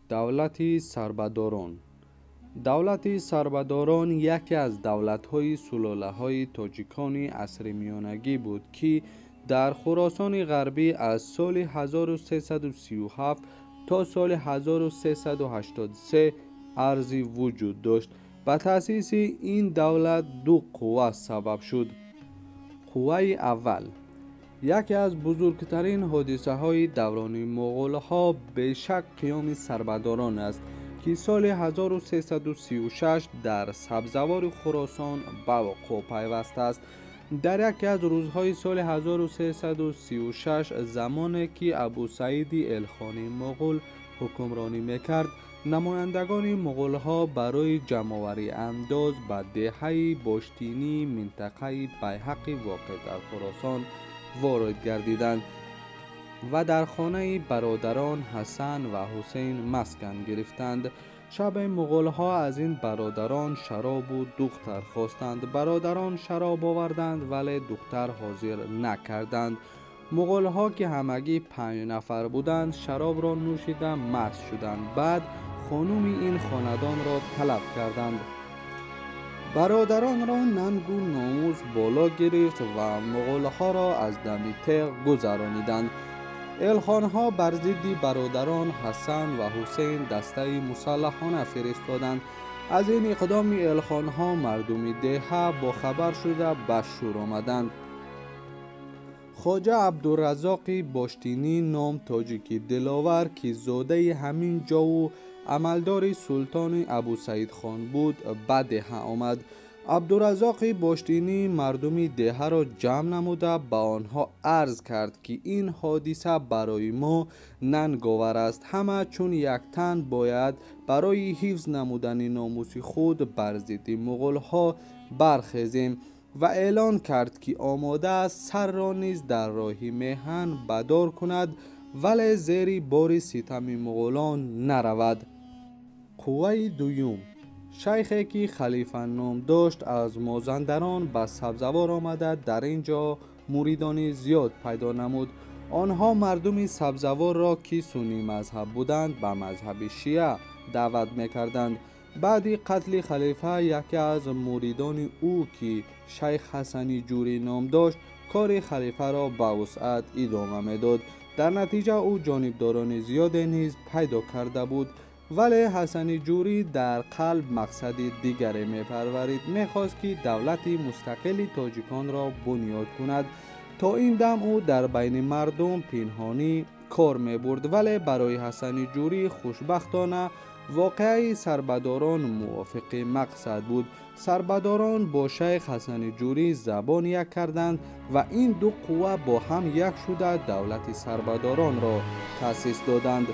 دولت سربداران. دولت سربداران یکی از دولت‌های سلاله‌های تاجیکان عصر میانگی بود که در خراسان غربی از سال 1337 تا سال 1383 ارضی وجود داشت. به تأسیس این دولت دو قوه سبب شد. قوه اول، یکی از بزرگترین حادثه های دوران مغول ها به شک قیام سربداران است که سال 1336 در سبزوار خراسان به وقوع پیوسته است. در یکی از روزهای سال 1336 زمانی که ابوسعید الخانی مغول حکمرانی میکرد، نمایندگان مغول ها برای جمع‌آوری انداز به دهه باشتینی منطقه بیهقی واقع در خراسان وارد گردیدند و در خانه برادران حسن و حسین مسکن گرفتند. شب مغول ها از این برادران شراب و دختر خواستند. برادران شراب آوردند ولی دختر حاضر نکردند. مغول ها که همگی 5 نفر بودند شراب را نوشیده مست شدند. بعد خانم این خاندان را طلب کردند. برادران را ننگ و ناموس بالا گرفت و مغول ها را از دم تیغ گذرانیدند. الخان ها بر ضد برادران حسن و حسین دسته مسلحانه فرستادند. از این اقدام الخان ها مردم دهه با خبر شده به شور آمدند. خواجه عبدالرزاق باشتینی نام تاجیک دلاور که زاده همین جا و عملدار سلطان ابوسعید خان بود به دهه آمد. عبدالرزاق باشتینی مردم دهه را جمع نموده به آنها عرض کرد که این حادثه برای ما ننگاور است. همه چون یک تن باید برای حفظ نمودن ناموس خود بر ضد مغول ها برخیزیم و اعلان کرد که آماده است سر را نیز در راه میهن بدار کند ولی زیر بار ستم مغولان نرود. قوه دوم، شیخی که خلیفه نام داشت از مازندران به سبزوار آمده در اینجا مریدان زیاد پیدا نمود. آنها مردم سبزوار را که سنی مذهب بودند به مذهب شیعه دعوت میکردند. بعد قتل خلیفه یکی از مریدان او که شیخ حسنی جوری نام داشت کار خلیفه را به وسعت ادامه میداد. در نتیجه او جانبداران زیاد نیز پیدا کرده بود ولی حسنی جوری در قلب مقصد دیگری میپرورید. میخواست که دولت مستقل تاجیکان را بنیاد کند. تا این دم او در بین مردم پنهانی کار میبرد ولی برای حسنی جوری خوشبختانه واقعی سربداران موافق مقصد بود. سربداران با شیخ حسنی جوری زبان یک کردند و این دو قوه با هم یک شده دولت سربداران را تأسیس دادند.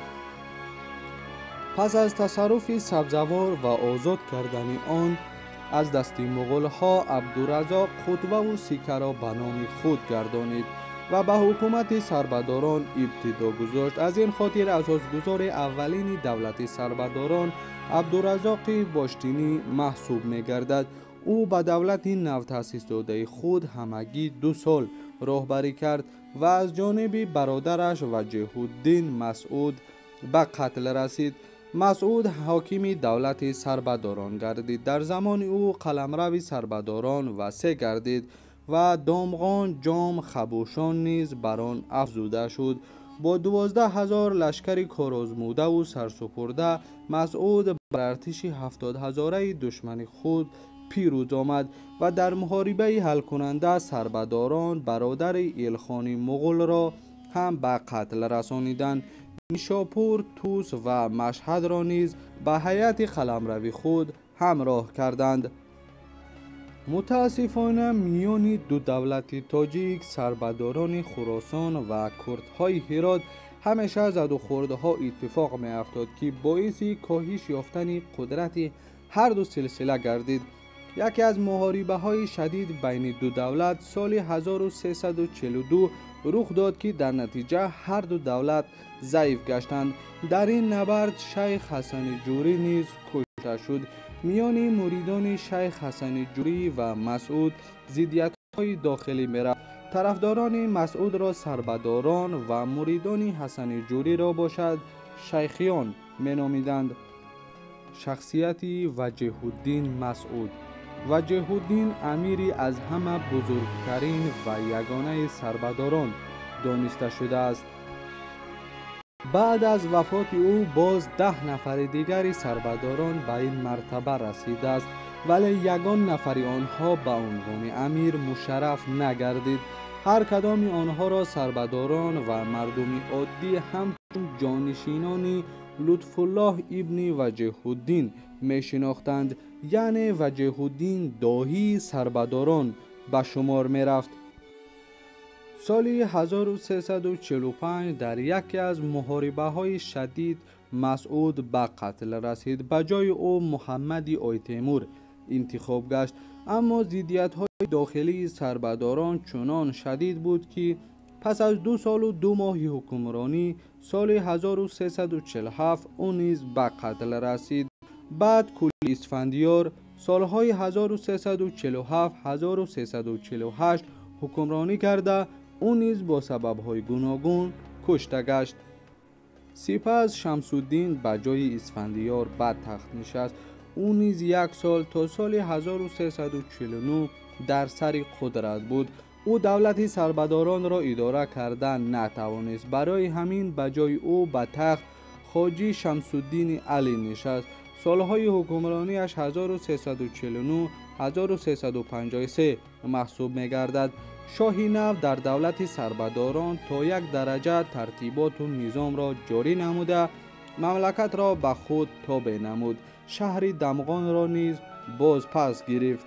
پس از تصرف سبزوار و آزاد کردن آن از دست مغول ها، عبدالرزاق خطبه و سکه را به نام خود گردانید و به حکومت سربداران ابتدا گذاشت. از این خاطر اساسگزار اولین دولت سربداران عبدالرزاق باشتینی محسوب می گردد. او به دولت نو تأسیس داده خود همگی 2 سال راهبری کرد و از جانب برادرش وجیه الدین مسعود به قتل رسید. مسعود حاکم دولت سربداران گردید. در زمان او قلمرو سربداران وسیع گردید و دامغان، جام، خبوشان نیز بر آن افزوده شد. با 12,000 لشکر کارآزموده و سرسپرده مسعود بر ارتش 70,000 دشمن خود پیروز آمد و در محاربه حل کننده سربداران برادر الخانی مغول را هم به قتل رسانیدند. نیشاپور، توس و مشهد را نیز به هیئت قلمرو خود همراه کردند. متاسفانه میان دو دولت تاجیک، سربداران خراسان و کردهای هرات همیشه زد و خورده ها اتفاق می افتاد که باعث کاهش یافتن قدرت هر دو سلسله گردید. یکی از محاربه های شدید بین دو دولت سال 1342 رخ داد که در نتیجه هر دو دولت ضعیف گشتند. در این نبرد شیخ حسنی جوری نیز کشته شد. میان مریدان شیخ حسنی جوری و مسعود ضدیت‌های داخلی می‌رفت. طرفداران مسعود را سربداران و مریدان حسنی جوری را باشد شیخیان منامیدند. شخصیتی وجیه الدین مسعود. وجیه الدین امیری از همه بزرگترین و یگانه سربداران دانسته شده است. بعد از وفات او باز 10 نفر دیگری سربداران به این مرتبه رسیده است، ولی یگان نفری آنها به عنوان امیر مشرف نگردید. هر کدام آنها را سربداران و مردم عادی همچون جانشینانی لطف الله ابن وجیه الدین می شناختند، یعنی وجیه الدین داهی سربداران به شمار می رفت. سال 1345 در یکی از محاربه های شدید مسعود به قتل رسید. به جای او محمد آی تیمور انتخاب گشت، اما ضدیت های داخلی سربداران چنان شدید بود که پس از 2 سال و 2 ماه حکمرانی سال 1347 او نیز به قتل رسید. بعد کلی اسفندیار سالهای 1347 1348 حکمرانی کرده او نیز با سبب‌های گوناگون کشته گشت. سپس شمس الدین به جای اسفندیار بر تخت نشست. او نیز 1 سال تا سال 1349 در سر قدرت بود. او دولت سربداران را اداره کردن نتوانست، برای همین به جای او به تخت خواجه شمس الدین علی نشست. سالهای حکمرانیش 1349 1353 محسوب می گردد. شاهی نو در دولت سربداران تا 1 درجه ترتیبات و نظام را جاری نموده مملکت را به خود تابع نمود. شهر دمغان را نیز باز پس گرفت.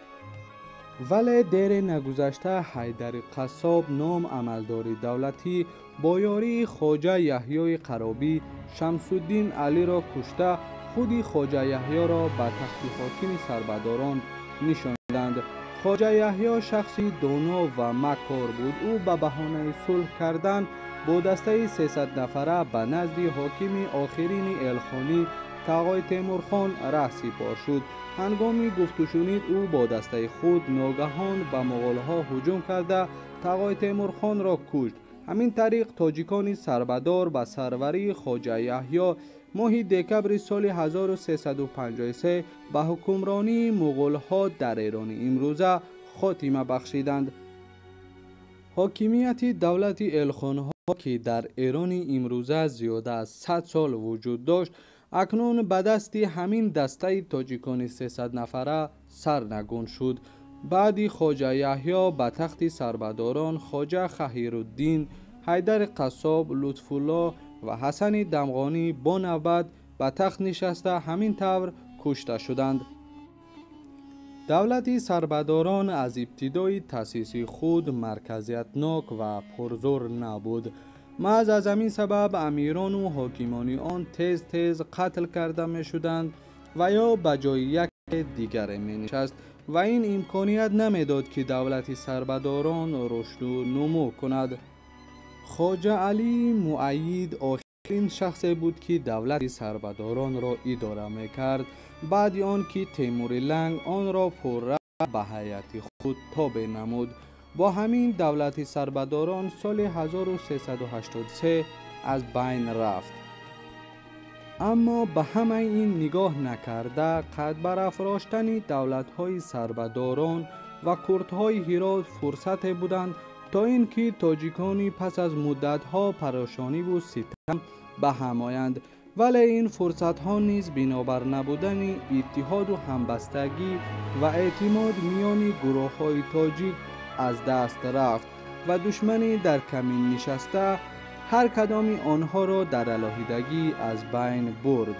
ولی دیر نگذشته حیدر قصاب نام عملدار دولتی با یاری خواجه یحیی قرابی شمس الدین علی را کشته خود خواجه یحیی را به تخت حاکم سربداران نشاندند. خواجه یحیی شخصی دانا و مکار بود. او به بهانه صلح کردن با دسته 300 نفره به نزد حاکم آخرین الخانی تقای تیمورخان ره سپار شد. هنگامی گفت و شنید او با دسته خود ناگهان به مغول‌ها هجوم کرده تقای تیمورخان را کشت. همین طریق تاجیکان سربدار به سروری خواجه یحیی ماه دکبر سال 1353 به حکمرانی مغول‌ها در ایران امروزه خاتمه بخشیدند. حاکمیت دولت الخان‌ها که در ایران امروزه زیاده از 100 سال وجود داشت، اکنون به دست همین دسته تاجیکان 300 نفره سرنگون شد. بعد خواجه یحیی به تخت سربداران خواجه خهیرالدین، حیدر قصاب، لطف الله و حسن دمغانی با نوبت به تخت نشسته همین طور کشته شدند. دولت سربداران از ابتدای تأسیس خود مرکزیتناک و پرزور نبود. محض از همین سبب امیران و حاکمان آن تیز تیز قتل کرده می شدند و یا به جای یک دیگر می نشست و این امکانیت نمی داد که دولت سربداران رشد و نمو کند. خواجه علی مؤید آخرین شخصی بود که دولت سربداران را اداره می کرد. بعد آن که تیمور لنگ آن را پرره به هیئت خود تابع نمود. با همین دولت سربداران سال 1383 از بین رفت. اما به همه این نگاه نکرده قد برافراشتن دولت‌های سربداران و کردهای هرات فرصت بودند تا اینکه تاجیکانی پس از مدت‌ها پریشانی و ستم به هم آیند، ولی این فرصت‌ها نیز بنابر نبودن اتحاد و همبستگی و اعتماد میان گروه‌های تاجیک از دست رفت و دشمنی در کمین نشسته هر کدام آنها را در علیحدگی از بین برد.